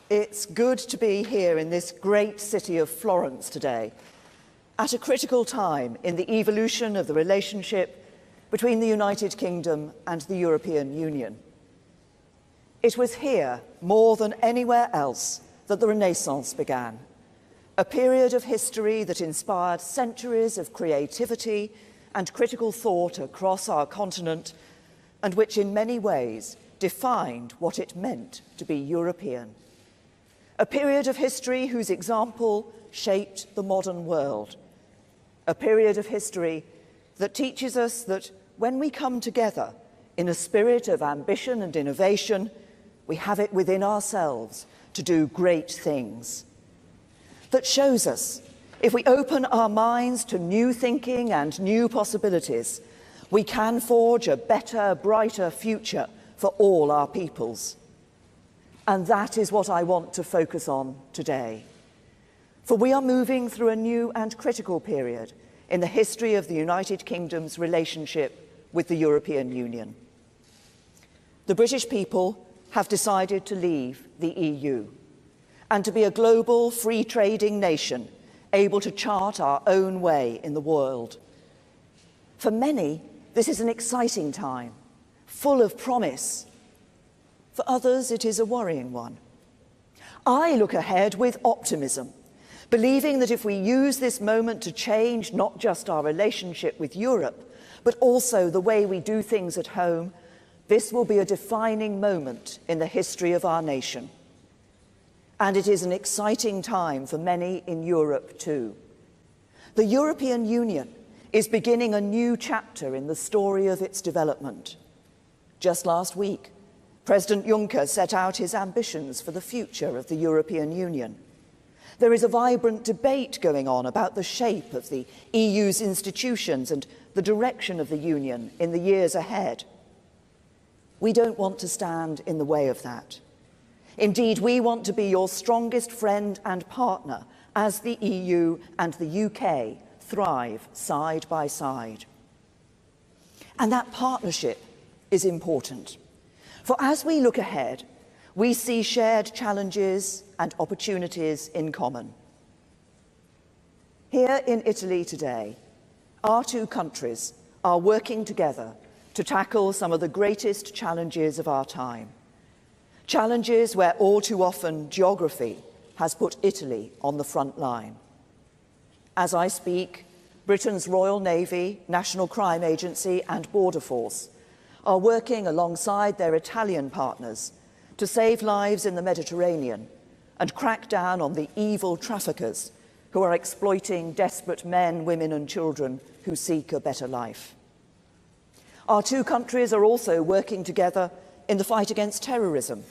It's good to be here in this great city of Florence today, at a critical time in the evolution of the relationship between the United Kingdom and the European Union. It was here, more than anywhere else, that the Renaissance began, a period of history that inspired centuries of creativity and critical thought across our continent, and which in many ways defined what it meant to be European. A period of history whose example shaped the modern world. A period of history that teaches us that when we come together in a spirit of ambition and innovation, we have it within ourselves to do great things. That shows us, if we open our minds to new thinking and new possibilities, we can forge a better, brighter future for all our peoples. And that is what I want to focus on today. For we are moving through a new and critical period in the history of the United Kingdom's relationship with the European Union. The British people have decided to leave the EU and to be a global, free-trading nation able to chart our own way in the world. For many, this is an exciting time, full of promise. For others, it is a worrying one. I look ahead with optimism, believing that if we use this moment to change not just our relationship with Europe, but also the way we do things at home, this will be a defining moment in the history of our nation. And it is an exciting time for many in Europe too. The European Union is beginning a new chapter in the story of its development. Just last week, President Juncker set out his ambitions for the future of the European Union. There is a vibrant debate going on about the shape of the EU's institutions and the direction of the Union in the years ahead. We don't want to stand in the way of that. Indeed, we want to be your strongest friend and partner as the EU and the UK thrive side by side. And that partnership is important. For as we look ahead, we see shared challenges and opportunities in common. Here in Italy today, our two countries are working together to tackle some of the greatest challenges of our time. Challenges where all too often geography has put Italy on the front line. As I speak, Britain's Royal Navy, National Crime Agency and Border Force are working alongside their Italian partners to save lives in the Mediterranean and crack down on the evil traffickers who are exploiting desperate men, women and children who seek a better life. Our two countries are also working together in the fight against terrorism,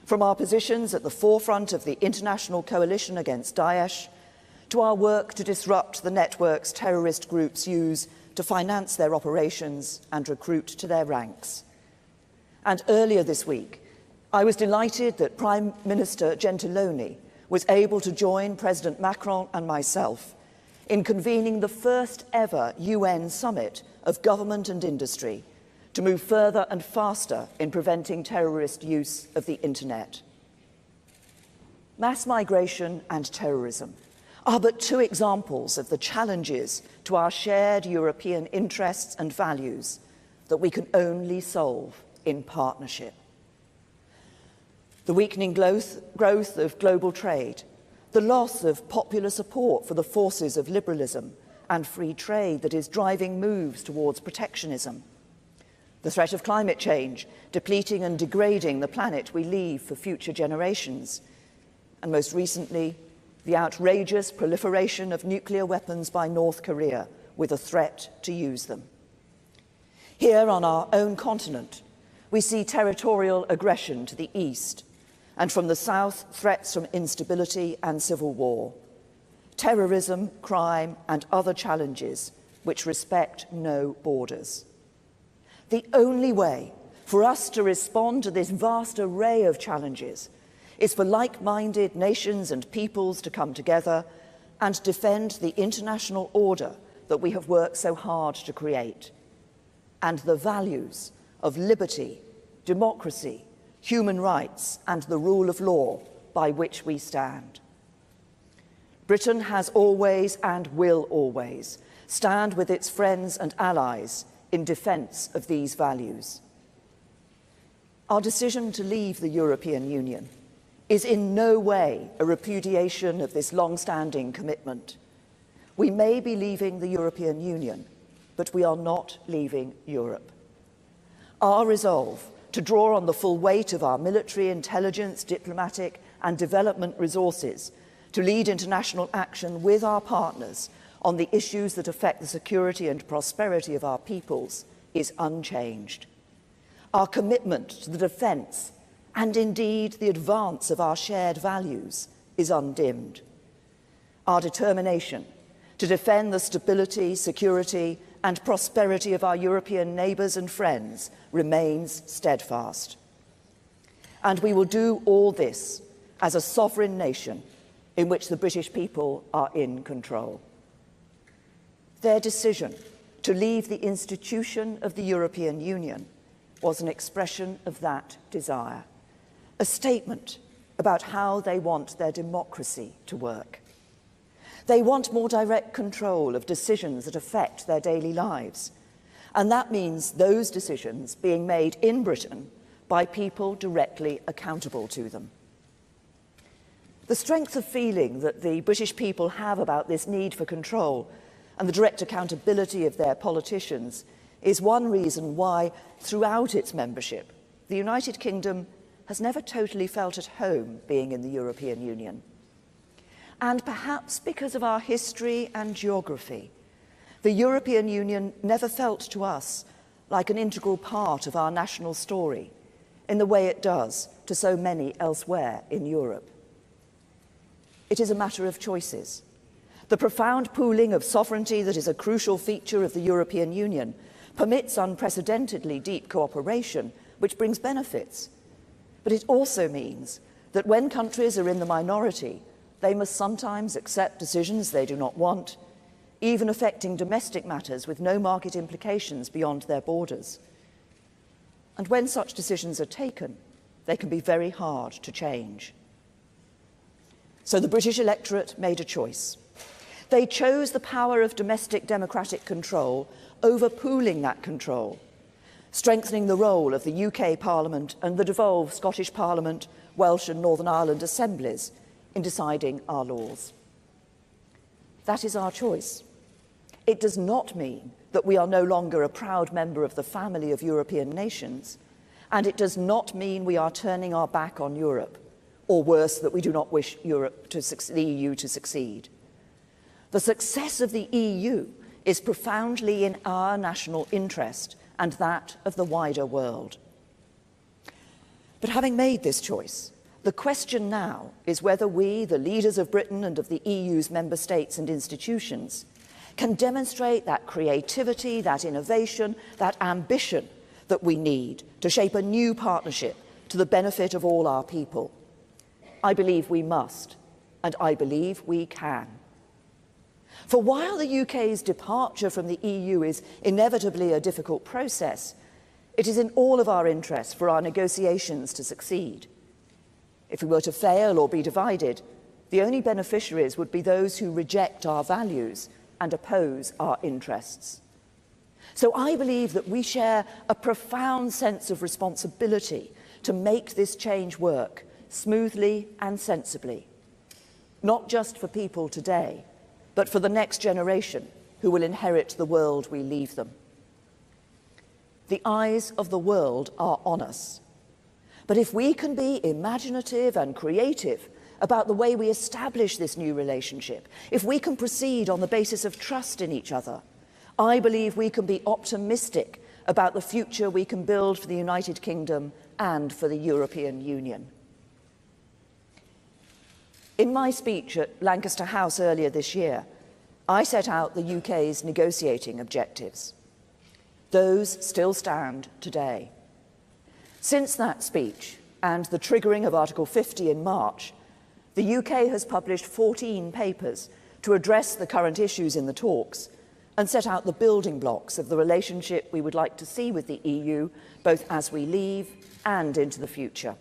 from our positions at the forefront of the international coalition against Daesh to our work to disrupt the networks terrorist groups use to finance their operations and recruit to their ranks. And earlier this week, I was delighted that Prime Minister Gentiloni was able to join President Macron and myself in convening the first ever UN summit of government and industry to move further and faster in preventing terrorist use of the internet. Mass migration and terrorism are but two examples of the challenges to our shared European interests and values that we can only solve in partnership. The weakening growth of global trade, the loss of popular support for the forces of liberalism and free trade that is driving moves towards protectionism, the threat of climate change, depleting and degrading the planet we leave for future generations, and most recently, the outrageous proliferation of nuclear weapons by North Korea with a threat to use them. Here on our own continent, we see territorial aggression to the east, and from the south, threats from instability and civil war, terrorism, crime, and other challenges which respect no borders. The only way for us to respond to this vast array of challenges is for like-minded nations and peoples to come together and defend the international order that we have worked so hard to create, and the values of liberty, democracy, human rights and the rule of law by which we stand. Britain has always and will always stand with its friends and allies in defence of these values. Our decision to leave the European Union is in no way a repudiation of this long-standing commitment. We may be leaving the European Union, but we are not leaving Europe. Our resolve to draw on the full weight of our military, intelligence, diplomatic and development resources to lead international action with our partners on the issues that affect the security and prosperity of our peoples is unchanged. Our commitment to the defence and indeed the advance of our shared values is undimmed. Our determination to defend the stability, security and prosperity of our European neighbours and friends remains steadfast. And we will do all this as a sovereign nation in which the British people are in control. Their decision to leave the institution of the European Union was an expression of that desire, a statement about how they want their democracy to work. They want more direct control of decisions that affect their daily lives, and that means those decisions being made in Britain by people directly accountable to them. The strength of feeling that the British people have about this need for control and the direct accountability of their politicians is one reason why, throughout its membership, the United Kingdom has never totally felt at home being in the European Union. And perhaps because of our history and geography, the European Union never felt to us like an integral part of our national story in the way it does to so many elsewhere in Europe. It is a matter of choices. The profound pooling of sovereignty that is a crucial feature of the European Union permits unprecedentedly deep cooperation, which brings benefits. But it also means that when countries are in the minority, they must sometimes accept decisions they do not want, even affecting domestic matters with no market implications beyond their borders. And when such decisions are taken, they can be very hard to change. So the British electorate made a choice. They chose the power of domestic democratic control over pooling that control, strengthening the role of the UK Parliament and the devolved Scottish Parliament, Welsh and Northern Ireland assemblies in deciding our laws. That is our choice. It does not mean that we are no longer a proud member of the family of European nations, and it does not mean we are turning our back on Europe, or worse, that we do not wish the EU to succeed. The success of the EU is profoundly in our national interest and that of the wider world. But having made this choice, the question now is whether we, the leaders of Britain and of the EU's member states and institutions, can demonstrate that creativity, that innovation, that ambition that we need to shape a new partnership to the benefit of all our people. I believe we must, and I believe we can. For while the UK's departure from the EU is inevitably a difficult process, it is in all of our interests for our negotiations to succeed. If we were to fail or be divided, the only beneficiaries would be those who reject our values and oppose our interests. So I believe that we share a profound sense of responsibility to make this change work smoothly and sensibly, not just for people today, but for the next generation who will inherit the world we leave them. The eyes of the world are on us. But if we can be imaginative and creative about the way we establish this new relationship, if we can proceed on the basis of trust in each other, I believe we can be optimistic about the future we can build for the United Kingdom and for the European Union. In my speech at Lancaster House earlier this year, I set out the UK's negotiating objectives. Those still stand today. Since that speech and the triggering of Article 50 in March, the UK has published 14 papers to address the current issues in the talks, and set out the building blocks of the relationship we would like to see with the EU, both as we leave and into the future.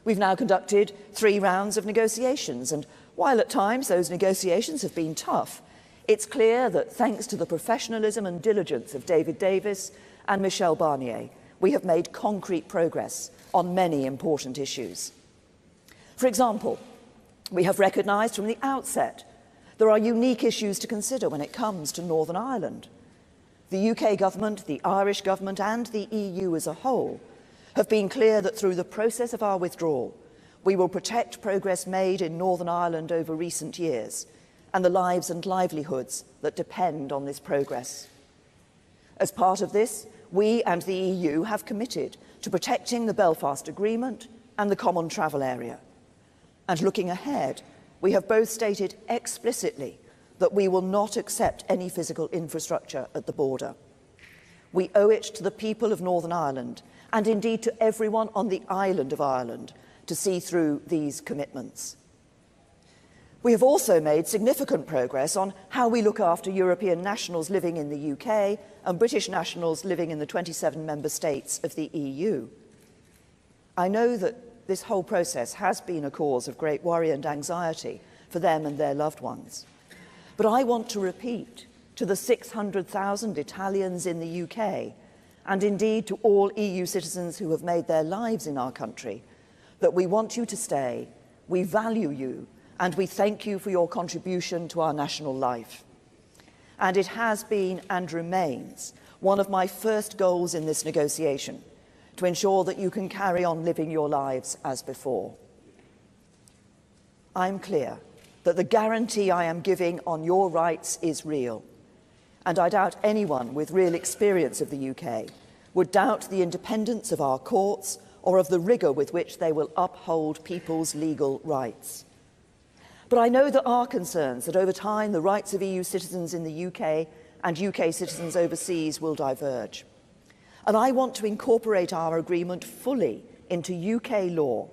We've now conducted 3 rounds of negotiations, and while at times those negotiations have been tough, it's clear that thanks to the professionalism and diligence of David Davis and Michel Barnier, we have made concrete progress on many important issues. For example, we have recognised from the outset there are unique issues to consider when it comes to Northern Ireland. The UK government, the Irish government and the EU as a whole have been clear that through the process of our withdrawal, we will protect progress made in Northern Ireland over recent years and the lives and livelihoods that depend on this progress. As part of this, we and the EU have committed to protecting the Belfast Agreement and the Common Travel Area. And looking ahead, we have both stated explicitly that we will not accept any physical infrastructure at the border. We owe it to the people of Northern Ireland, and indeed to everyone on the island of Ireland, to see through these commitments. We have also made significant progress on how we look after European nationals living in the UK and British nationals living in the 27 member states of the EU. I know that this whole process has been a cause of great worry and anxiety for them and their loved ones. But I want to repeat to the 600,000 Italians in the UK, and indeed to all EU citizens who have made their lives in our country, that we want you to stay, we value you, and we thank you for your contribution to our national life. And it has been and remains one of my first goals in this negotiation, to ensure that you can carry on living your lives as before. I'm clear that the guarantee I am giving on your rights is real, and I doubt anyone with real experience of the UK would doubt the independence of our courts or of the rigour with which they will uphold people's legal rights. But I know there are concerns that over time the rights of EU citizens in the UK and UK citizens overseas will diverge. And I want to incorporate our agreement fully into UK law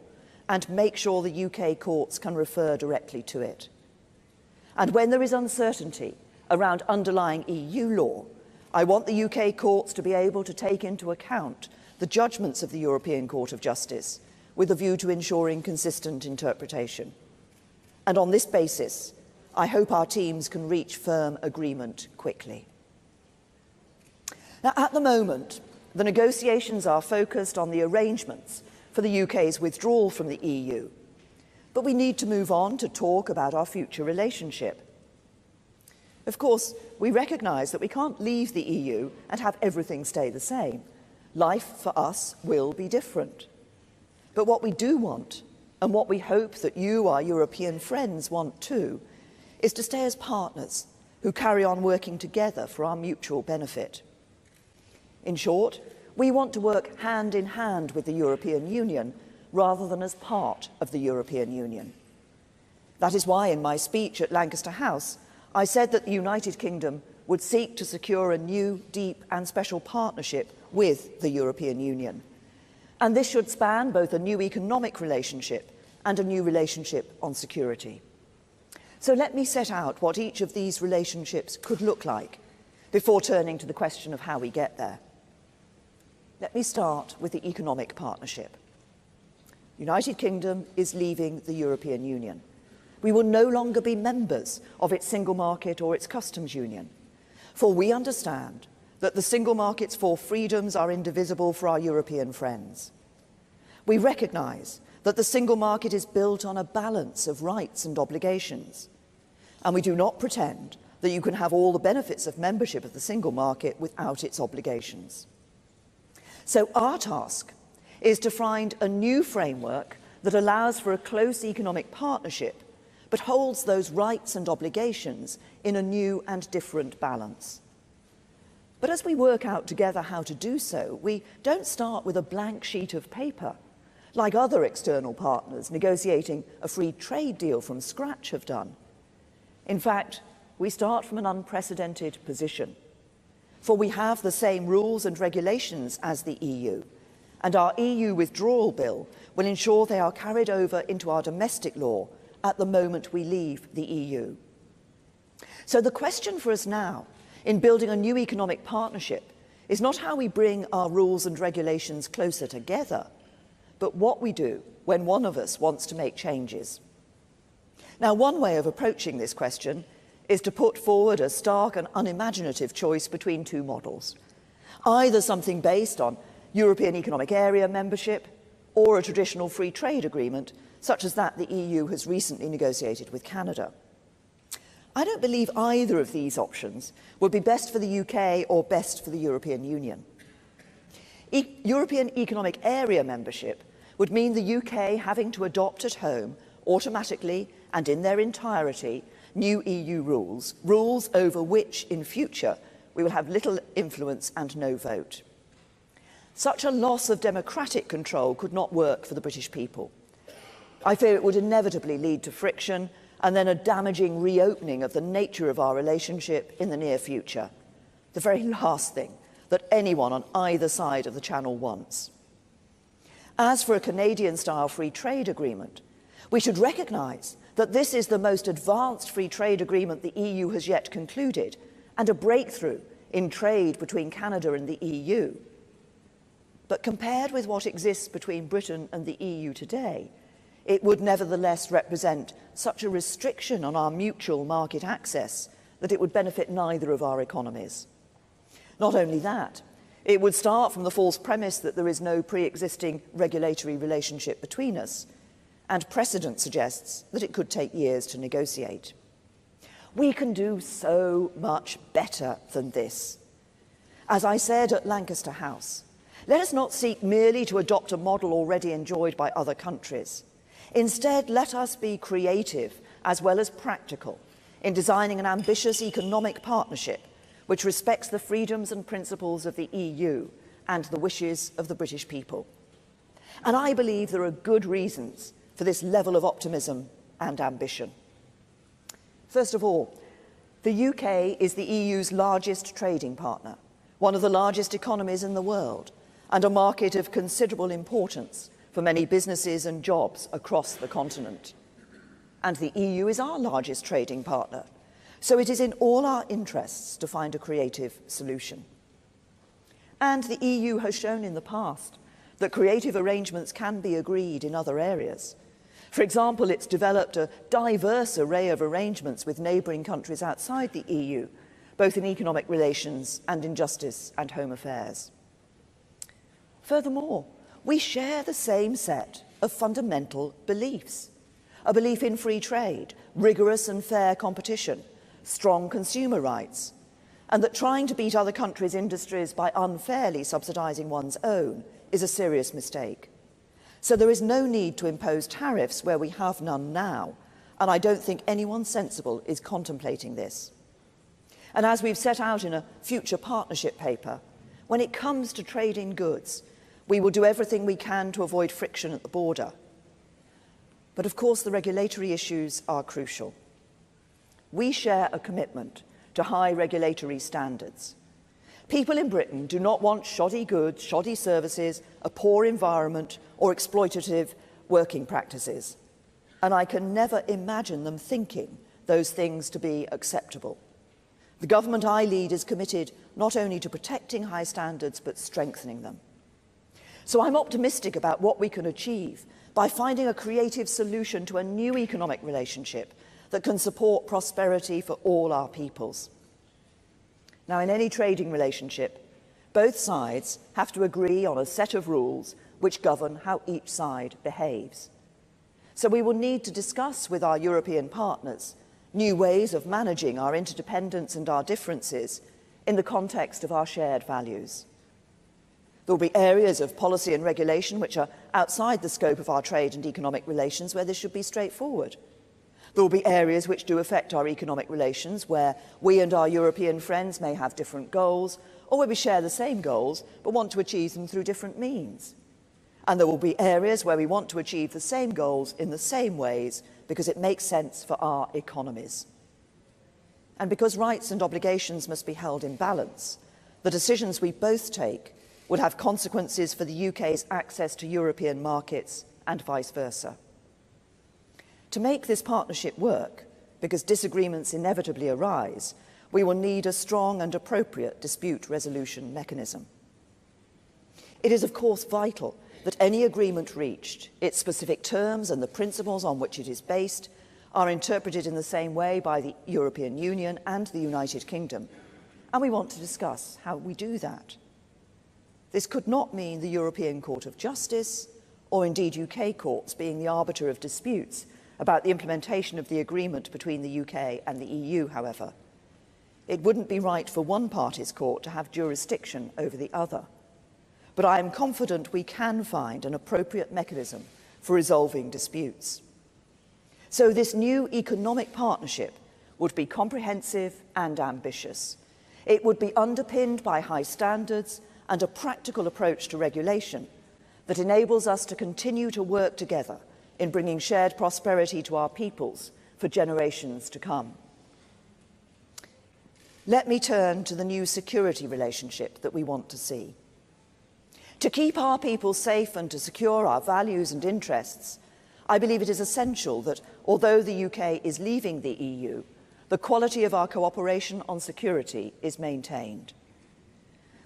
and make sure the UK courts can refer directly to it. And when there is uncertainty around underlying EU law, I want the UK courts to be able to take into account the judgments of the European Court of Justice with a view to ensuring consistent interpretation. And on this basis, I hope our teams can reach firm agreement quickly. Now, at the moment, the negotiations are focused on the arrangements for the UK's withdrawal from the EU, but we need to move on to talk about our future relationship. Of course, we recognise that we can't leave the EU and have everything stay the same. Life for us will be different. But what we do want, and what we hope that you, our European friends, want too, is to stay as partners who carry on working together for our mutual benefit. In short, we want to work hand in hand with the European Union rather than as part of the European Union. That is why in my speech at Lancaster House, I said that the United Kingdom would seek to secure a new, deep and special partnership with the European Union. And this should span both a new economic relationship and a new relationship on security. So let me set out what each of these relationships could look like before turning to the question of how we get there. Let me start with the economic partnership. The United Kingdom is leaving the European Union. We will no longer be members of its single market or its customs union, for we understand that the single market's 4 freedoms are indivisible for our European friends. We recognise that the single market is built on a balance of rights and obligations, and we do not pretend that you can have all the benefits of membership of the single market without its obligations. So our task is to find a new framework that allows for a close economic partnership, but holds those rights and obligations in a new and different balance. But as we work out together how to do so, we don't start with a blank sheet of paper, like other external partners negotiating a free trade deal from scratch have done. In fact, we start from an unprecedented position, for we have the same rules and regulations as the EU, and our EU withdrawal bill will ensure they are carried over into our domestic law at the moment we leave the EU. So the question for us now in building a new economic partnership is not how we bring our rules and regulations closer together, but what we do when one of us wants to make changes. Now, one way of approaching this question is to put forward a stark and unimaginative choice between two models, either something based on European Economic Area membership or a traditional free trade agreement, such as that the EU has recently negotiated with Canada. I don't believe either of these options would be best for the UK or best for the European Union. European Economic Area membership would mean the UK having to adopt at home, automatically and in their entirety, new EU rules, rules over which in future we will have little influence and no vote. Such a loss of democratic control could not work for the British people. I fear it would inevitably lead to friction and then a damaging reopening of the nature of our relationship in the near future, the very last thing that anyone on either side of the Channel wants. As for a Canadian-style free trade agreement, we should recognise that this is the most advanced free trade agreement the EU has yet concluded and a breakthrough in trade between Canada and the EU. But compared with what exists between Britain and the EU today, it would nevertheless represent such a restriction on our mutual market access that it would benefit neither of our economies. Not only that, it would start from the false premise that there is no pre-existing regulatory relationship between us, and precedent suggests that it could take years to negotiate. We can do so much better than this. As I said at Lancaster House, let us not seek merely to adopt a model already enjoyed by other countries. Instead, let us be creative as well as practical in designing an ambitious economic partnership which respects the freedoms and principles of the EU and the wishes of the British people. And I believe there are good reasons for this level of optimism and ambition. First of all, the UK is the EU's largest trading partner, one of the largest economies in the world, and a market of considerable importance for many businesses and jobs across the continent. And the EU is our largest trading partner, so it is in all our interests to find a creative solution. And the EU has shown in the past that creative arrangements can be agreed in other areas. For example, it's developed a diverse array of arrangements with neighbouring countries outside the EU, both in economic relations and in justice and home affairs. Furthermore, we share the same set of fundamental beliefs. A belief in free trade, rigorous and fair competition, strong consumer rights, and that trying to beat other countries' industries by unfairly subsidising one's own is a serious mistake. So there is no need to impose tariffs where we have none now, and I don't think anyone sensible is contemplating this. And as we've set out in a future partnership paper, when it comes to trade in goods, we will do everything we can to avoid friction at the border. But of course, the regulatory issues are crucial. We share a commitment to high regulatory standards. People in Britain do not want shoddy goods, shoddy services, a poor environment, or exploitative working practices. And I can never imagine them thinking those things to be acceptable. The government I lead is committed not only to protecting high standards, but strengthening them. So I'm optimistic about what we can achieve by finding a creative solution to a new economic relationship that can support prosperity for all our peoples. Now, in any trading relationship, both sides have to agree on a set of rules which govern how each side behaves. So we will need to discuss with our European partners new ways of managing our interdependence and our differences in the context of our shared values. There will be areas of policy and regulation which are outside the scope of our trade and economic relations where this should be straightforward. There will be areas which do affect our economic relations where we and our European friends may have different goals, or where we share the same goals but want to achieve them through different means. And there will be areas where we want to achieve the same goals in the same ways because it makes sense for our economies. And because rights and obligations must be held in balance, the decisions we both take would have consequences for the UK's access to European markets and vice versa. To make this partnership work, because disagreements inevitably arise, we will need a strong and appropriate dispute resolution mechanism. It is, of course, vital that any agreement reached, its specific terms and the principles on which it is based, are interpreted in the same way by the European Union and the United Kingdom, and we want to discuss how we do that. This could not mean the European Court of Justice, or indeed UK courts being the arbiter of disputes about the implementation of the agreement between the UK and the EU, however. It wouldn't be right for one party's court to have jurisdiction over the other. But I am confident we can find an appropriate mechanism for resolving disputes. So this new economic partnership would be comprehensive and ambitious. It would be underpinned by high standards and a practical approach to regulation that enables us to continue to work together in bringing shared prosperity to our peoples for generations to come. Let me turn to the new security relationship that we want to see. To keep our people safe and to secure our values and interests, I believe it is essential that, although the UK is leaving the EU, the quality of our cooperation on security is maintained.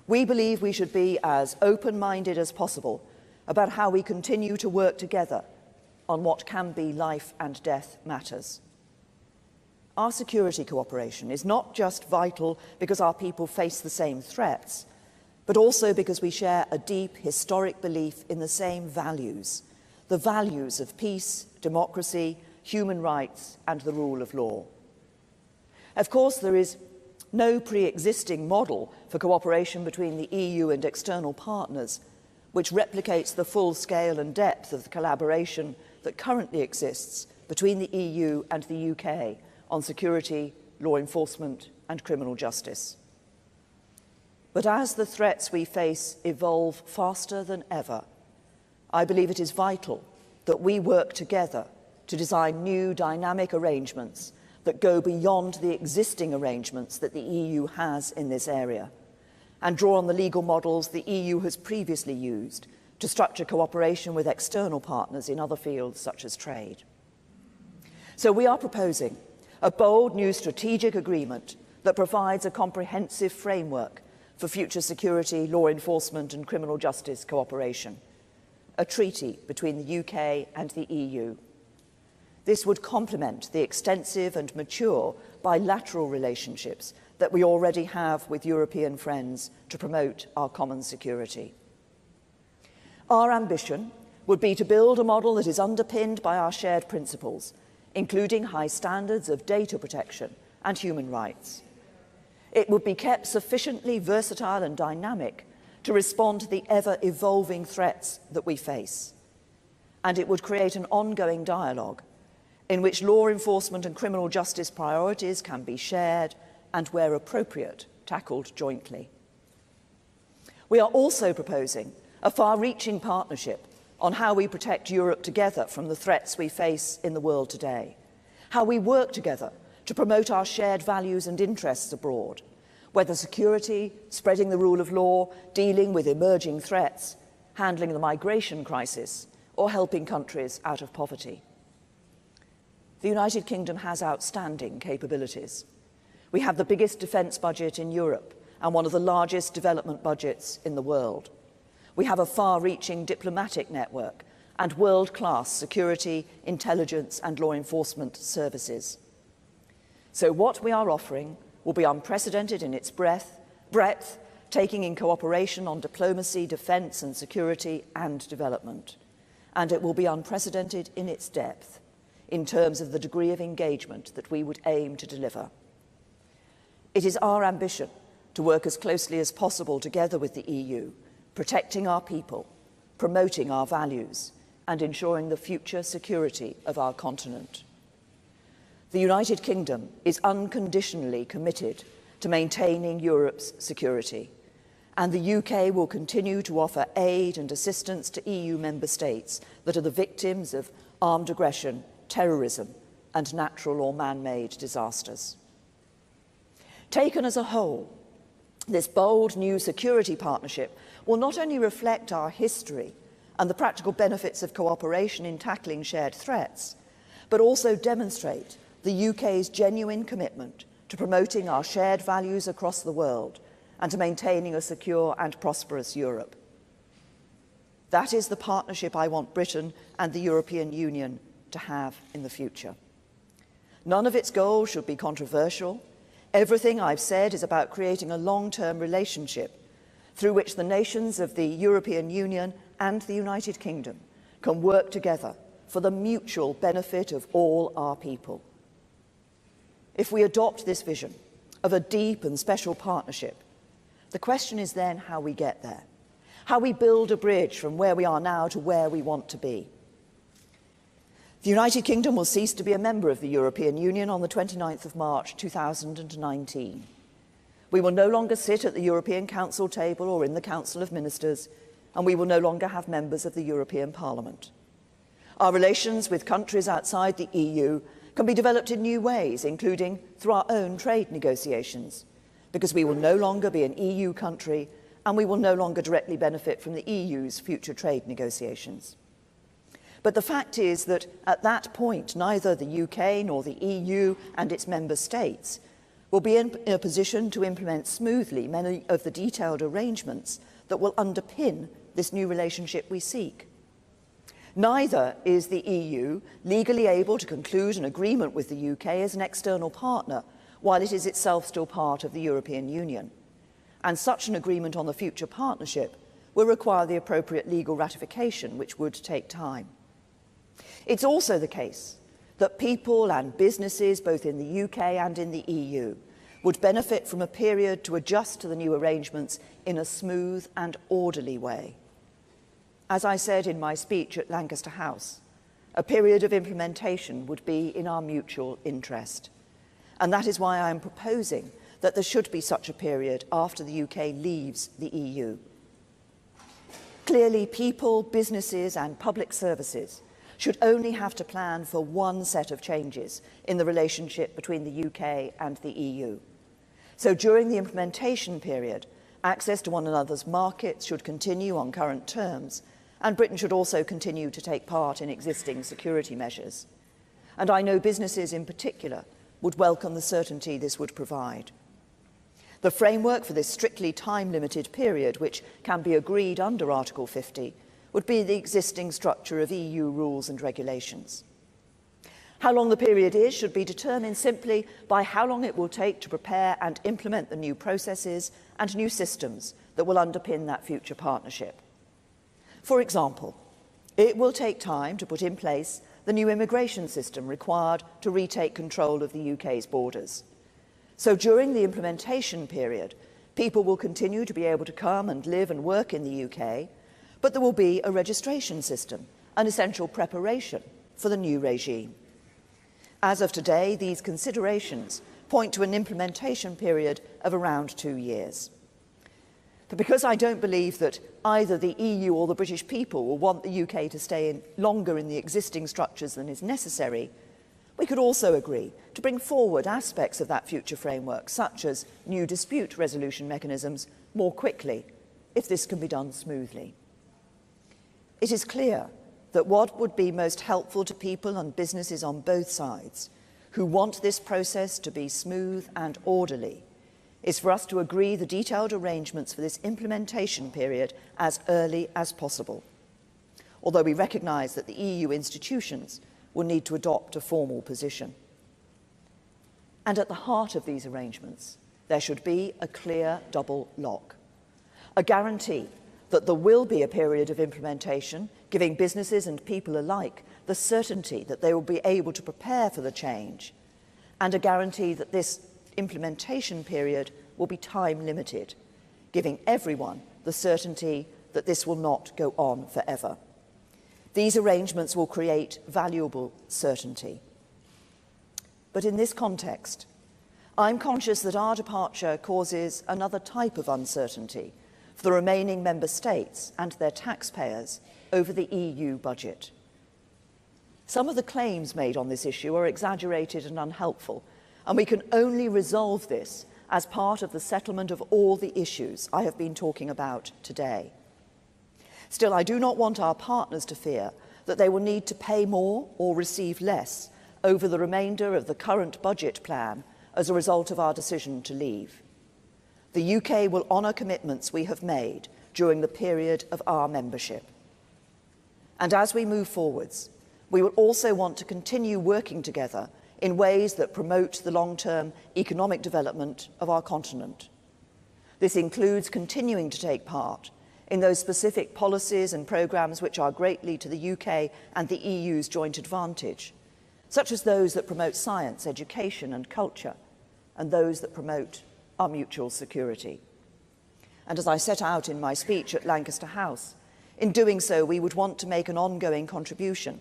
We believe we should be as open-minded as possible about how we continue to work together on what can be life and death matters. Our security cooperation is not just vital because our people face the same threats, but also because we share a deep historic belief in the same values, the values of peace, democracy, human rights, and the rule of law. Of course, there is no pre-existing model for cooperation between the EU and external partners, which replicates the full scale and depth of the collaboration that currently exists between the EU and the UK on security, law enforcement, and criminal justice. But as the threats we face evolve faster than ever, I believe it is vital that we work together to design new dynamic arrangements that go beyond the existing arrangements that the EU has in this area, and draw on the legal models the EU has previously used to structure cooperation with external partners in other fields such as trade. So we are proposing a bold new strategic agreement that provides a comprehensive framework for future security, law enforcement and criminal justice cooperation, a treaty between the UK and the EU. This would complement the extensive and mature bilateral relationships that we already have with European friends to promote our common security. Our ambition would be to build a model that is underpinned by our shared principles, including high standards of data protection and human rights. It would be kept sufficiently versatile and dynamic to respond to the ever-evolving threats that we face. And it would create an ongoing dialogue in which law enforcement and criminal justice priorities can be shared and, where appropriate, tackled jointly. We are also proposing a far-reaching partnership on how we protect Europe together from the threats we face in the world today, how we work together to promote our shared values and interests abroad, whether security, spreading the rule of law, dealing with emerging threats, handling the migration crisis, or helping countries out of poverty. The United Kingdom has outstanding capabilities. We have the biggest defence budget in Europe and one of the largest development budgets in the world. We have a far-reaching diplomatic network and world-class security, intelligence and law enforcement services. So what we are offering will be unprecedented in its breadth, taking in cooperation on diplomacy, defence and security and development. And it will be unprecedented in its depth, in terms of the degree of engagement that we would aim to deliver. It is our ambition to work as closely as possible together with the EU, protecting our people, promoting our values, and ensuring the future security of our continent. The United Kingdom is unconditionally committed to maintaining Europe's security, and the UK will continue to offer aid and assistance to EU member states that are the victims of armed aggression, terrorism, and natural or man-made disasters. Taken as a whole, this bold new security partnership will not only reflect our history and the practical benefits of cooperation in tackling shared threats, but also demonstrate the UK's genuine commitment to promoting our shared values across the world, and to maintaining a secure and prosperous Europe. That is the partnership I want Britain and the European Union to have in the future. None of its goals should be controversial. Everything I've said is about creating a long-term relationship through which the nations of the European Union and the United Kingdom can work together for the mutual benefit of all our people. If we adopt this vision of a deep and special partnership, the question is then how we get there, how we build a bridge from where we are now to where we want to be. The United Kingdom will cease to be a member of the European Union on the 29th of March 2019. We will no longer sit at the European Council table or in the Council of Ministers, and we will no longer have members of the European Parliament. Our relations with countries outside the EU can be developed in new ways, including through our own trade negotiations, because we will no longer be an EU country and we will no longer directly benefit from the EU's future trade negotiations. But the fact is that at that point, neither the UK nor the EU and its member states will be in a position to implement smoothly many of the detailed arrangements that will underpin this new relationship we seek. Neither is the EU legally able to conclude an agreement with the UK as an external partner, while it is itself still part of the European Union. And such an agreement on the future partnership will require the appropriate legal ratification, which would take time. It's also the case that people and businesses, both in the UK and in the EU, would benefit from a period to adjust to the new arrangements in a smooth and orderly way. As I said in my speech at Lancaster House, a period of implementation would be in our mutual interest. And that is why I am proposing that there should be such a period after the UK leaves the EU. Clearly, people, businesses and public services should only have to plan for one set of changes in the relationship between the UK and the EU. So during the implementation period, access to one another's markets should continue on current terms, and Britain should also continue to take part in existing security measures. And I know businesses in particular would welcome the certainty this would provide. The framework for this strictly time-limited period, which can be agreed under Article 50, would be the existing structure of EU rules and regulations. How long the period is should be determined simply by how long it will take to prepare and implement the new processes and new systems that will underpin that future partnership. For example, it will take time to put in place the new immigration system required to retake control of the UK's borders. So during the implementation period, people will continue to be able to come and live and work in the UK, but there will be a registration system, an essential preparation for the new regime. As of today, these considerations point to an implementation period of around 2 years. But because I don't believe that either the EU or the British people will want the UK to stay longer in the existing structures than is necessary, we could also agree to bring forward aspects of that future framework, such as new dispute resolution mechanisms, more quickly, if this can be done smoothly. It is clear that what would be most helpful to people and businesses on both sides who want this process to be smooth and orderly is for us to agree the detailed arrangements for this implementation period as early as possible, although we recognise that the EU institutions will need to adopt a formal position. And at the heart of these arrangements, there should be a clear double lock, a guarantee that there will be a period of implementation, giving businesses and people alike the certainty that they will be able to prepare for the change, and a guarantee that this implementation period will be time limited, giving everyone the certainty that this will not go on forever. These arrangements will create valuable certainty. But in this context, I'm conscious that our departure causes another type of uncertainty for the remaining member states and their taxpayers over the EU budget. Some of the claims made on this issue are exaggerated and unhelpful, and we can only resolve this as part of the settlement of all the issues I have been talking about today. Still, I do not want our partners to fear that they will need to pay more or receive less over the remainder of the current budget plan as a result of our decision to leave. The UK will honour commitments we have made during the period of our membership. And as we move forwards, we will also want to continue working together in ways that promote the long-term economic development of our continent. This includes continuing to take part in those specific policies and programmes which are greatly to the UK and the EU's joint advantage, such as those that promote science, education and culture, and those that promote our mutual security. And as I set out in my speech at Lancaster House, in doing so we would want to make an ongoing contribution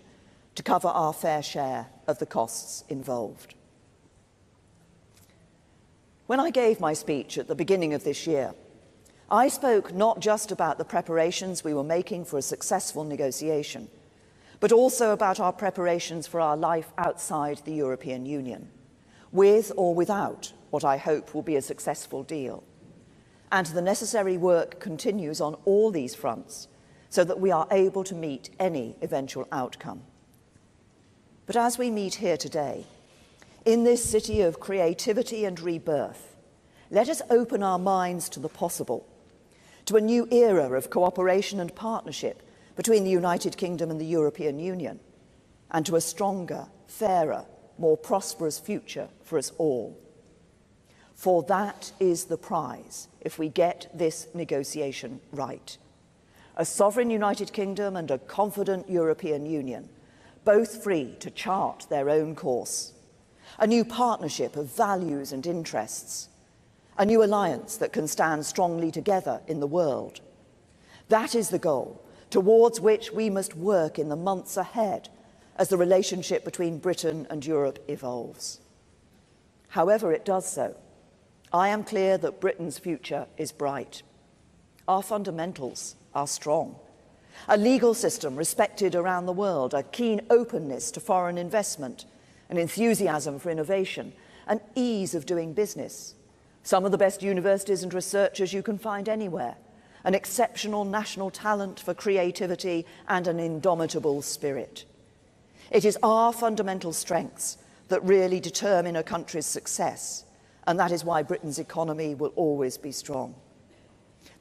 to cover our fair share of the costs involved. When I gave my speech at the beginning of this year, I spoke not just about the preparations we were making for a successful negotiation, but also about our preparations for our life outside the European Union, with or without what I hope will be a successful deal. And the necessary work continues on all these fronts so that we are able to meet any eventual outcome. But as we meet here today, in this city of creativity and rebirth, let us open our minds to the possible, to a new era of cooperation and partnership between the United Kingdom and the European Union, and to a stronger, fairer, more prosperous future for us all. For that is the prize if we get this negotiation right. A sovereign United Kingdom and a confident European Union, both free to chart their own course. A new partnership of values and interests. A new alliance that can stand strongly together in the world. That is the goal towards which we must work in the months ahead as the relationship between Britain and Europe evolves. However it does so, I am clear that Britain's future is bright. Our fundamentals are strong. A legal system respected around the world, a keen openness to foreign investment, an enthusiasm for innovation, an ease of doing business, some of the best universities and researchers you can find anywhere, an exceptional national talent for creativity and an indomitable spirit. It is our fundamental strengths that really determine a country's success, and that is why Britain's economy will always be strong.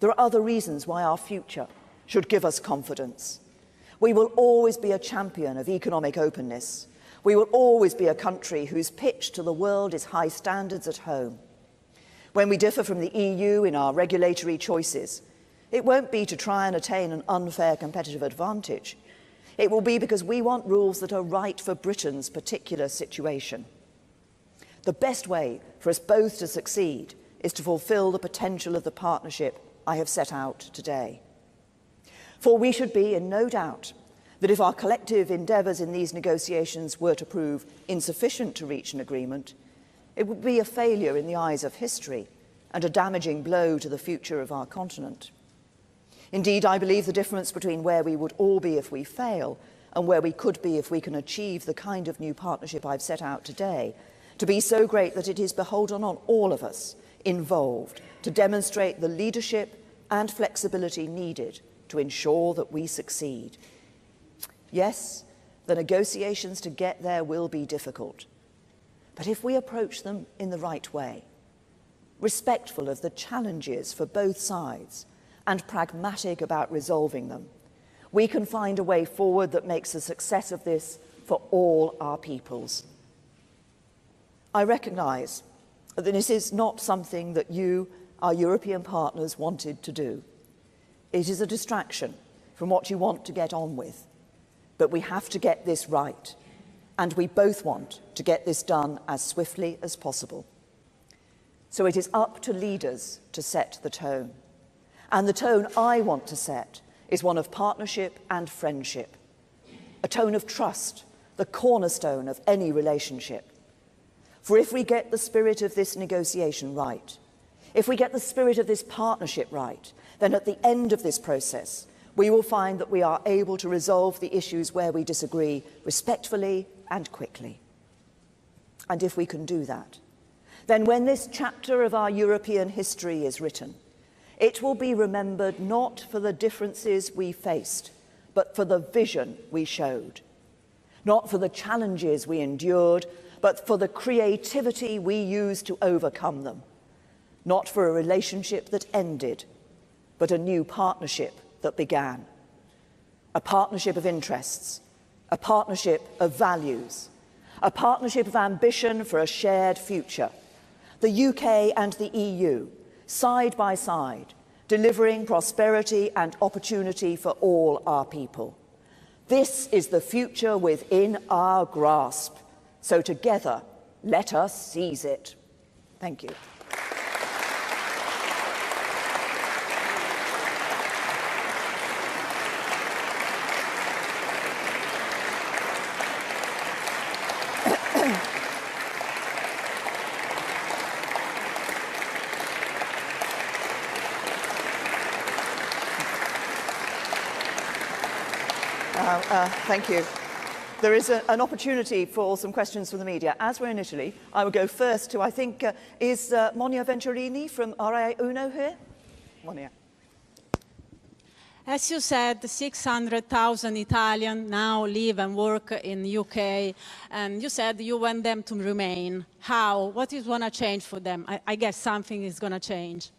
There are other reasons why our future should give us confidence. We will always be a champion of economic openness. We will always be a country whose pitch to the world is high standards at home. When we differ from the EU in our regulatory choices, it won't be to try and attain an unfair competitive advantage. It will be because we want rules that are right for Britain's particular situation. The best way for us both to succeed is to fulfil the potential of the partnership I have set out today. For we should be in no doubt that if our collective endeavours in these negotiations were to prove insufficient to reach an agreement, it would be a failure in the eyes of history and a damaging blow to the future of our continent. Indeed, I believe the difference between where we would all be if we fail and where we could be if we can achieve the kind of new partnership I've set out today to be so great that it is beholden on all of us involved to demonstrate the leadership and flexibility needed to ensure that we succeed. Yes, the negotiations to get there will be difficult, but if we approach them in the right way, respectful of the challenges for both sides and pragmatic about resolving them, we can find a way forward that makes a success of this for all our peoples. I recognise that this is not something that you, our European partners, wanted to do. It is a distraction from what you want to get on with. But we have to get this right, and we both want to get this done as swiftly as possible. So it is up to leaders to set the tone. And the tone I want to set is one of partnership and friendship, a tone of trust, the cornerstone of any relationship. For if we get the spirit of this negotiation right, if we get the spirit of this partnership right, then at the end of this process, we will find that we are able to resolve the issues where we disagree respectfully and quickly. And if we can do that, then when this chapter of our European history is written, it will be remembered not for the differences we faced, but for the vision we showed. Not for the challenges we endured, but for the creativity we use to overcome them. Not for a relationship that ended, but a new partnership that began. A partnership of interests, a partnership of values, a partnership of ambition for a shared future. The UK and the EU, side by side, delivering prosperity and opportunity for all our people. This is the future within our grasp. So together, let us seize it. Thank you. Thank you. There is an opportunity for some questions from the media. As we're in Italy, I will go first to, I think, is Monia Venturini from RAI Uno here? Monia. As you said, 600,000 Italians now live and work in the UK, and you said you want them to remain. How? What is going to change for them? I guess something is going to change.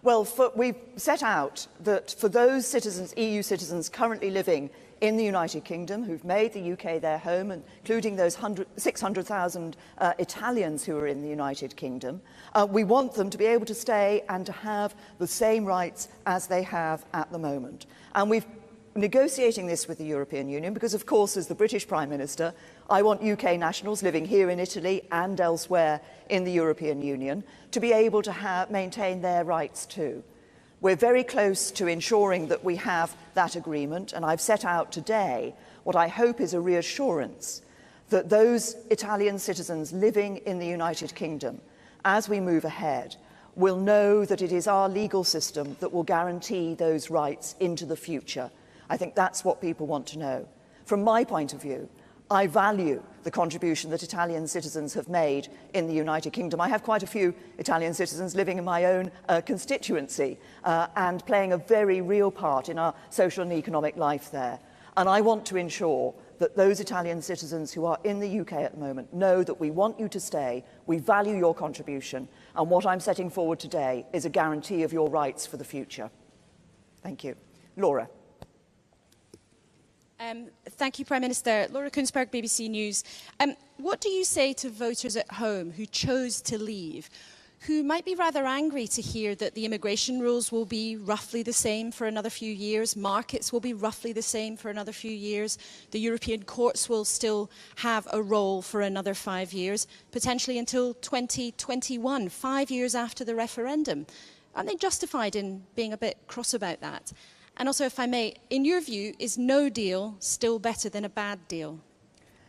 Well, we've set out that for those citizens, EU citizens currently living in the United Kingdom who've made the UK their home, including those 600,000 Italians who are in the United Kingdom, we want them to be able to stay and to have the same rights as they have at the moment. And we've negotiating this with the European Union because, of course, as the British Prime Minister, I want UK nationals living here in Italy and elsewhere in the European Union to be able to maintain their rights too. We're very close to ensuring that we have that agreement, and I've set out today what I hope is a reassurance that those Italian citizens living in the United Kingdom, as we move ahead, will know that it is our legal system that will guarantee those rights into the future. I think that's what people want to know. From my point of view, I value the contribution that Italian citizens have made in the United Kingdom. I have quite a few Italian citizens living in my own constituency and playing a very real part in our social and economic life there. And I want to ensure that those Italian citizens who are in the UK at the moment know that we want you to stay, we value your contribution, and what I'm setting forward today is a guarantee of your rights for the future. Thank you. Laura. Thank you, Prime Minister. Laura Kunsberg, BBC News. What do you say to voters at home who chose to leave, who might be rather angry to hear that the immigration rules will be roughly the same for another few years, markets will be roughly the same for another few years, the European courts will still have a role for another 5 years, potentially until 2021, 5 years after the referendum? Aren't they justified in being a bit cross about that? And also, if I may, in your view, is no deal still better than a bad deal?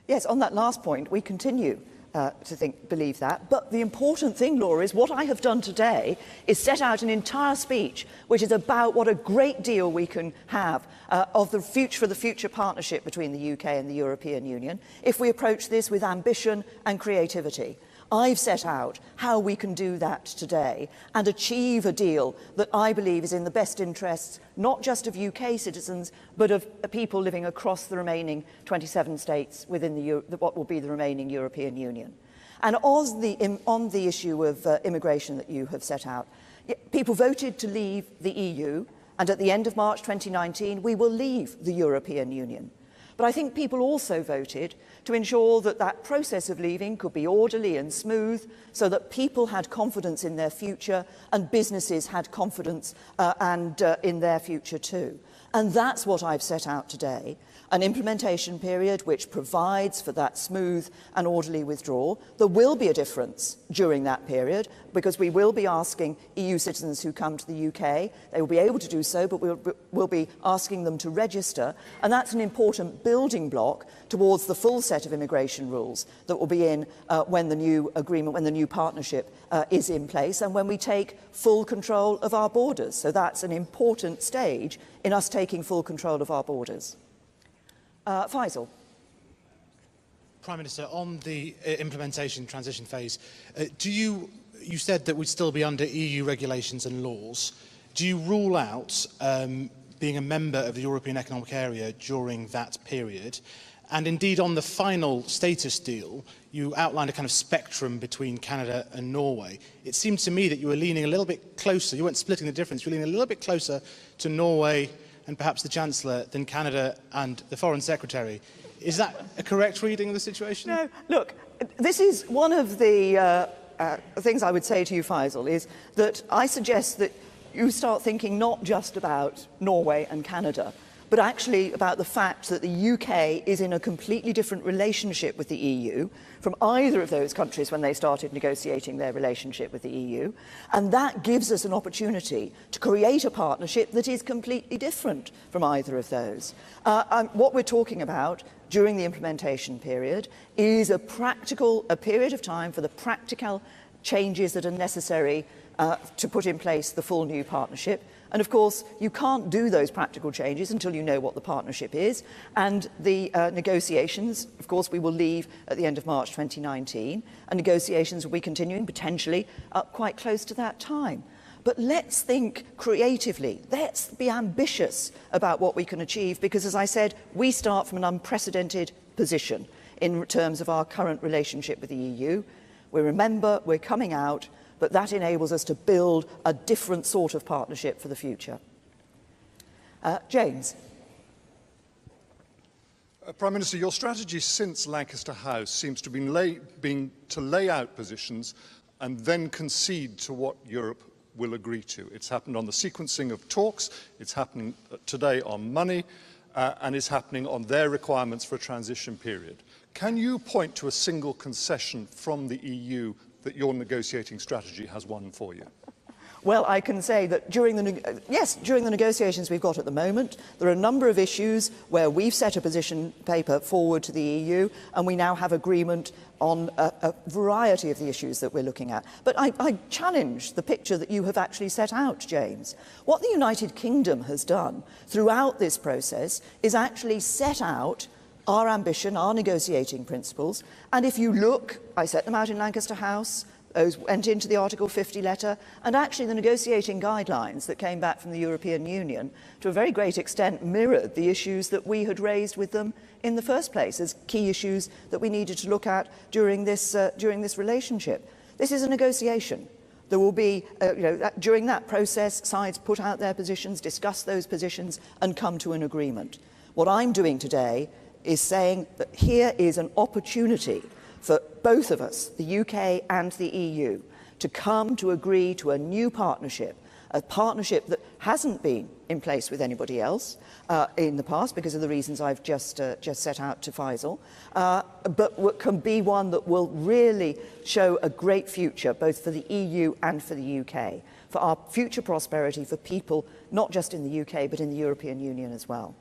Yes, on that last point, we continue to believe that. But the important thing, Laura, is what I have done today is set out an entire speech which is about what a great deal we can have for the future partnership between the UK and the European Union if we approach this with ambition and creativity. I've set out how we can do that today and achieve a deal that I believe is in the best interests not just of UK citizens but of people living across the remaining 27 states within what will be the remaining European Union. And on the issue of immigration that you have set out, people voted to leave the EU, and at the end of March 2019 we will leave the European Union. But I think people also voted to ensure that that process of leaving could be orderly and smooth so that people had confidence in their future and businesses had confidence in their future too. And that's what I've set out today, an implementation period which provides for that smooth and orderly withdrawal. There will be a difference during that period because we will be asking EU citizens who come to the UK, they will be able to do so, but we'll be asking them to register. And that's an important building block towards the full set of immigration rules that will be in when the new agreement, when the new partnership is in place and when we take full control of our borders. So that's an important stage in us taking full control of our borders. Faisal. Prime Minister, on the implementation transition phase, you said that we'd still be under EU regulations and laws. Do you rule out being a member of the European Economic Area during that period. And indeed, on the final status deal, you outlined a kind of spectrum between Canada and Norway. It seemed to me that you were leaning a little bit closer, you weren't splitting the difference, you were leaning a little bit closer to Norway and perhaps the Chancellor than Canada and the Foreign Secretary. Is that a correct reading of the situation? No, look, this is one of the things I would say to you, Faisal, is that I suggest that you start thinking not just about Norway and Canada, but actually about the fact that the UK is in a completely different relationship with the EU from either of those countries when they started negotiating their relationship with the EU. And that gives us an opportunity to create a partnership that is completely different from either of those. What we're talking about during the implementation period is a period of time for the practical changes that are necessary to put in place the full new partnership. And of course, you can't do those practical changes until you know what the partnership is. And the negotiations, of course, we will leave at the end of March 2019, and negotiations will be continuing potentially quite close to that time. But let's think creatively. Let's be ambitious about what we can achieve, because, as I said, we start from an unprecedented position in terms of our current relationship with the EU. Remember, we're coming out, but that enables us to build a different sort of partnership for the future. James. Prime Minister, your strategy since Lancaster House seems to be to lay out positions and then concede to what Europe will agree to. It's happened on the sequencing of talks, it's happening today on money, and it's happening on their requirements for a transition period. Can you point to a single concession from the EU that your negotiating strategy has won for you? Well, I can say that during the negotiations we've got at the moment, there are a number of issues where we've set a position paper forward to the EU, and we now have agreement on a variety of the issues that we're looking at. But I challenge the picture that you have actually set out, James. What the United Kingdom has done throughout this process is actually set out our ambition, our negotiating principles. And if you look, I set them out in Lancaster House, those went into the Article 50 letter, and actually the negotiating guidelines that came back from the European Union to a very great extent mirrored the issues that we had raised with them in the first place as key issues that we needed to look at during this relationship. This is a negotiation. There will be, during that process, sides put out their positions, discuss those positions, and come to an agreement. What I'm doing today is saying that here is an opportunity for both of us, the UK and the EU, to come to agree to a new partnership, a partnership that hasn't been in place with anybody else in the past because of the reasons I've just set out to Faisal, but can be one that will really show a great future both for the EU and for the UK, for our future prosperity for people not just in the UK but in the European Union as well.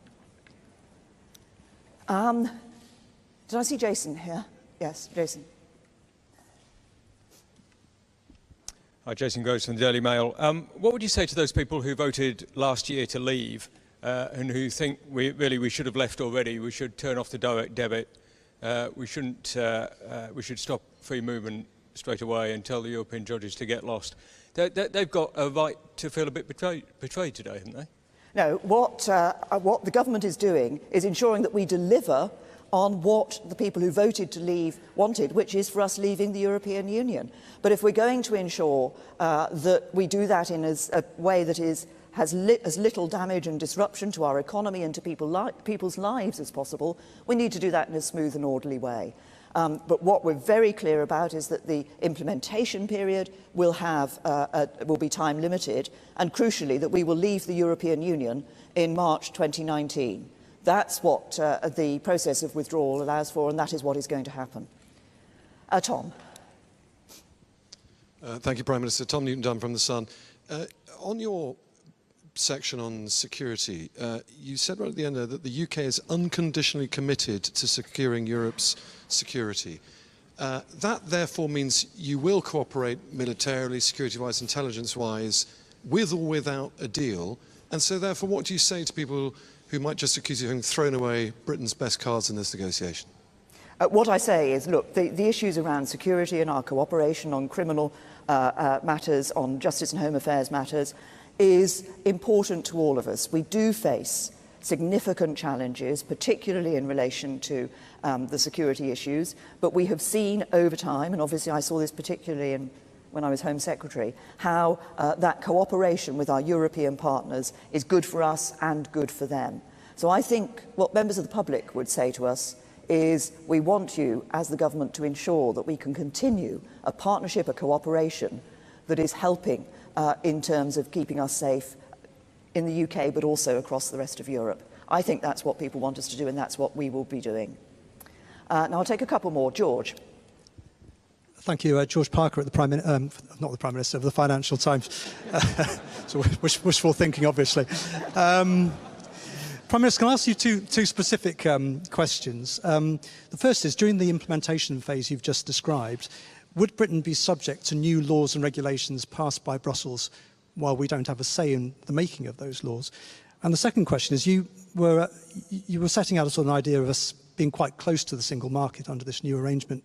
Did I see Jason here? Yes, Jason. Hi, Jason Groves from the Daily Mail. What would you say to those people who voted last year to leave and who think we should have left already? We should turn off the direct debit. We should stop free movement straight away and tell the European judges to get lost. They've got a right to feel a bit betrayed today, haven't they? No, what the government is doing is ensuring that we deliver on what the people who voted to leave wanted, which is for us leaving the European Union. But if we're going to ensure that we do that in a way that has as little damage and disruption to our economy and to people's lives as possible, we need to do that in a smooth and orderly way. But what we're very clear about is that the implementation period will be time limited, and crucially that we will leave the European Union in March 2019. That's what the process of withdrawal allows for, and that is what is going to happen. Tom. Thank you, Prime Minister. Tom Newton-Dunn from The Sun. On your section on security, you said right at the end there that the UK is unconditionally committed to securing Europe's security. That therefore means you will cooperate militarily, security-wise, intelligence-wise, with or without a deal. And so therefore, what do you say to people who might just accuse you of having thrown away Britain's best cards in this negotiation? What I say is, look, the issues around security and our cooperation on criminal matters, on justice and home affairs matters, is important to all of us. We do face significant challenges, particularly in relation to the security issues, but we have seen over time, and obviously I saw this particularly when I was Home Secretary, how that cooperation with our European partners is good for us and good for them. So I think what members of the public would say to us is we want you, as the government, to ensure that we can continue a partnership, a cooperation that is helping in terms of keeping us safe in the UK, but also across the rest of Europe. I think that's what people want us to do, and that's what we will be doing. Now I'll take a couple more. George. Thank you. George Parker at the not the Prime Minister, of the Financial Times. So wishful thinking, obviously. Prime Minister, can I ask you two specific questions? The first is, during the implementation phase you've just described, would Britain be subject to new laws and regulations passed by Brussels while we don't have a say in the making of those laws? And the second question is, you were setting out a sort of an idea of us being quite close to the single market under this new arrangement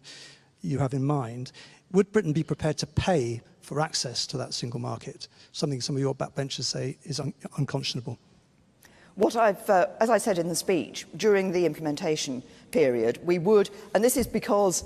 you have in mind. Would Britain be prepared to pay for access to that single market, something some of your backbenchers say is unconscionable? What as I said in the speech, during the implementation period, we would, and this is because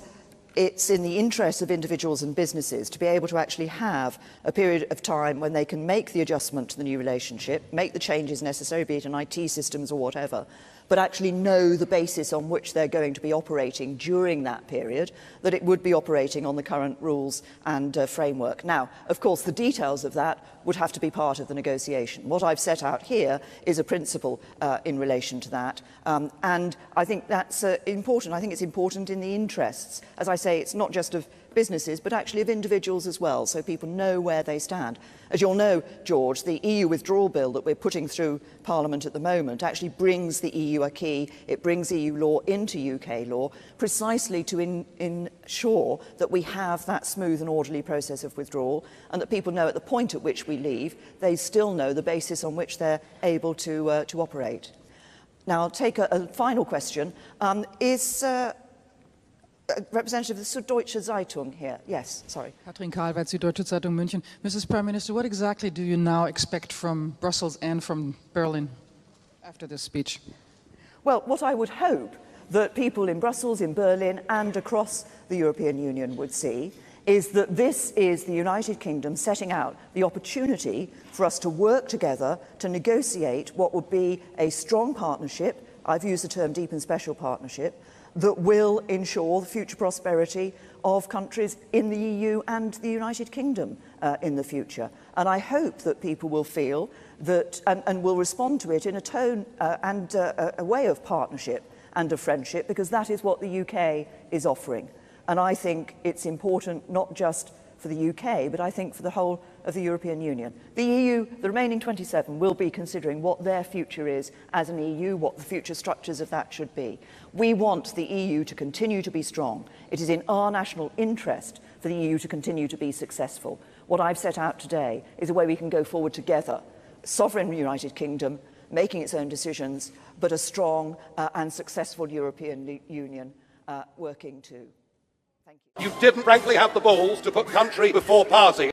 it's in the interest of individuals and businesses to be able to actually have a period of time when they can make the adjustment to the new relationship, make the changes necessary, be it in IT systems or whatever, but actually know the basis on which they're going to be operating during that period, that it would be operating on the current rules and framework. Now, of course, the details of that would have to be part of the negotiation. What I've set out here is a principle in relation to that, and I think that's important. I think it's important in the interests. As I say, it's not just of businesses, but actually of individuals as well, so people know where they stand. As you'll know, George, the EU withdrawal bill that we're putting through Parliament at the moment actually brings the EU acquis, it brings EU law into UK law, precisely to ensure that we have that smooth and orderly process of withdrawal, and that people know at the point at which we leave, they still know the basis on which they're able to operate. Now, I'll take a final question. Representative of the Süddeutsche Zeitung here. Yes, sorry. Katrin Karlweit, Süddeutsche Zeitung, München. Mrs. Prime Minister, what exactly do you now expect from Brussels and from Berlin after this speech? Well, what I would hope that people in Brussels, in Berlin, and across the European Union would see is that this is the United Kingdom setting out the opportunity for us to work together to negotiate what would be a strong partnership. I've used the term deep and special partnership, that will ensure the future prosperity of countries in the EU and the United Kingdom in the future. And I hope that people will feel that, and will respond to it in a tone and a way of partnership and of friendship, because that is what the UK is offering. And I think it's important not just for the UK, but I think for the whole of the European Union. The EU, the remaining 27, will be considering what their future is as an EU, what the future structures of that should be. We want the EU to continue to be strong. It is in our national interest for the EU to continue to be successful. What I've set out today is a way we can go forward together. Sovereign United Kingdom, making its own decisions, but a strong and successful European Union working too. Thank you. You didn't frankly have the balls to put country before party.